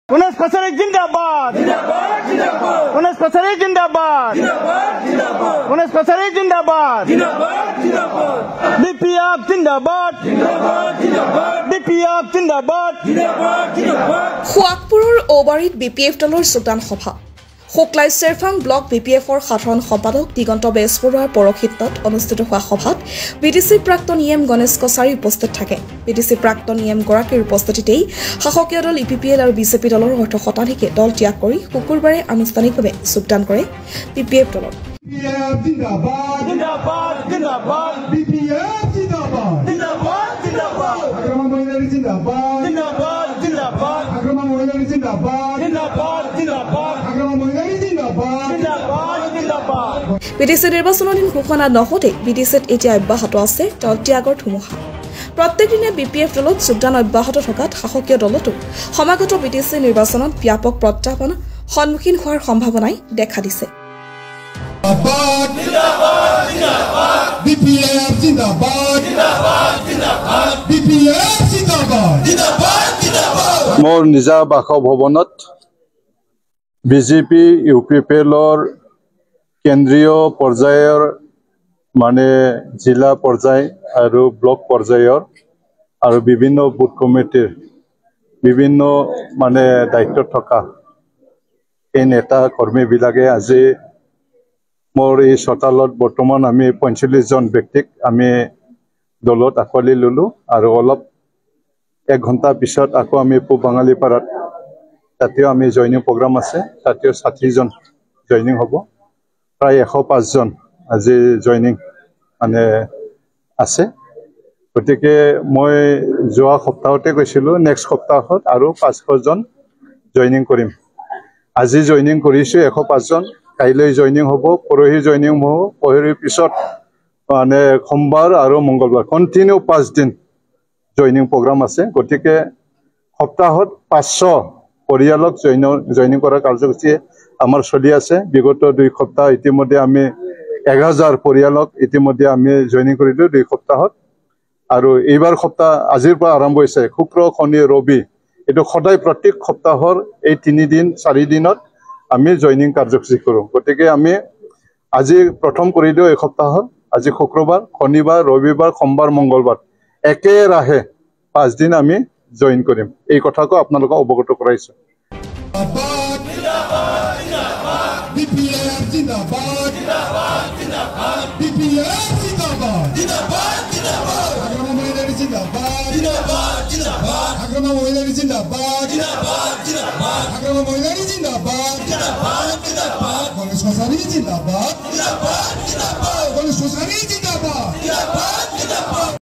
पुनः फसरे जिंदाबाद पुनः फसरे जिंदाबाद पुनः फसरे जिंदाबाद बीपीएफ जिंदाबाद बीपीएफ जिंदाबाद खुआकपुৰৰ ওবাৰীত বিপিএফ দলৰ যোগদান সভা হোকলাই চেৰফাং ব্লক বিপিএফৰ সাধাৰণ সম্পাদক দিগন্ত বেজবৰুৱাৰ পৰক্ষিত্ৰত অনুষ্ঠিত হোৱা সভাত বিডিসি প্ৰাক্তন ইএম গণেশ কছাৰী উপস্থিত থাকে বিডিসি প্ৰাক্তন ইএম গৰাকীৰ উপস্থিতিতেই শাসকীয় দল ইপিপিএল আৰু বিজেপি দলৰ অৰ্থশতাধিকে দল ত্যাগ কৰি শুকুৰবাৰে আনুষ্ঠানিকভাৱে যোগদান কৰে বিপিএফ দলত जिंदाबाद जिंदाबाद जिंदाबाद बीपीएफ जिंदाबाद जिंदाबाद जिंदाबाद अग्रमा महिलारी जिंदाबाद जिंदाबाद जिंदाबाद अग्रमा महिलारी जिंदाबाद जिंदाबाद जिंदाबाद अग्रमा महिलारी जिंदाबाद जिंदाबाद जिंदाबाद বিডিসি নিৰ্বাচনৰ দিন ঘোষণা নহওঁতে বিডিসিত এতিয়া অব্যাহত আছে দল ত্যাগৰ ধুমুহা প্ৰত্যেক দিনে বিপিএফ দলত যোগদান অব্যাহত থকাত শাসকীয় দলতো সমাগত বিডিসি নিৰ্বাচনত ব্যাপক প্ৰত্যাহ্বান সন্মুখীন হোৱাৰ সম্ভাৱনাই দেখা দিছে जिंदाबाद जिंदाबाद बीपीएफ जिंदाबाद जिंदाबाद जिंदाबाद बीपीएफ जिंदाबाद जिंदाबाद जिंदाबाद मोर निजा बासभवনত বিজেপি ইউপিপিএলৰ কেন্দ্ৰীয় পৰ্যায়ৰ মানে জিলা পৰ্যায় আৰু ব্লক পৰ্যায়ৰ আৰু বিভিন্ন বুথ কমিটিৰ বিভিন্ন মানে দায়িত্ব থকা এই নেতা কৰ্মীবিলাকে আজি মোৰ এই চোতালত বৰ্তমান আমি ৪৫ জন ব্যক্তিক আমি দলত আঁকোৱালি ললো আৰু অলপ 1 ঘণ্টা পিছত আকৌ আমি পূব বাঙালীপাৰাত তাতেও আমি জইনিং প্ৰগ্ৰাম আছে তাতেও ৬০ জন জইনিং হ'ব প্ৰায় ১০৫ জন আজি জইনিং মানে আছে গতিকে মই যোৱা সপ্তাহতে কৈছিলোঁ নেক্সট সপ্তাহত আৰু ৫০০ জন জইনিং কৰিম আজি জইনিং কৰিছোঁ ১০৫ জন কাইলৈ জইনিং হ'ব পৰহি জইনিং হ'ব পৰহিৰ পিছত মানে সোমবাৰ আৰু মঙ্গলবাৰ কন্টিনিউ 5 দিন জইনিং প্ৰগ্ৰাম আছে গতিকে সপ্তাহত ৫০০ পৰিয়ালক জইনিং কৰা কাৰ্যসূচী আমাৰ চলি আছে বিগত 2 সপ্তাহ ইতিমধ্যে আমি ১০০০ পৰিয়ালক ইতিমধ্যে আমি জইনিং কৰিলো 2 সপ্তাহত আৰু এইবাৰ সপ্তাহ আজিৰ পৰা আৰম্ভ হৈছে শুক্ৰ শনি ৰবি এটো সদায় প্ৰত্যেক সপ্তাহৰ এই 3 দিন 4 দিনত আমি জইনিং কাৰ্যসূচী কৰো গতিকে আমি আজি প্ৰথম কৰিলো এই সপ্তাহত আজি শুক্ৰবাৰ শনিবাৰ ৰবিবাৰ সোমবাৰ মঙ্গলবাৰ একেৰাহে 5 দিন আমি জইন কৰিম এই কথাটো আপোনালোকক অৱগত কৰাইছো जिंदाबाद जिंदाबाद बीपीएफ जिंदाबाद जिंदाबाद जिंदाबाद बीपीएफ जिंदाबाद जिंदाबाद जिंदाबाद अग्रमा महिलारी जिंदाबाद जिंदाबाद जिंदाबाद अग्रमा महिलारी जिंदाबाद जिंदाबाद जिंदाबाद अग्रमा महिलारी जिंदाबाद जिंदाबाद जिंदाबाद गणेश कछारी जिंदाबाद जिंदाबाद जिंदाबाद गणेश कछारी जिंदाबाद जिंदाबाद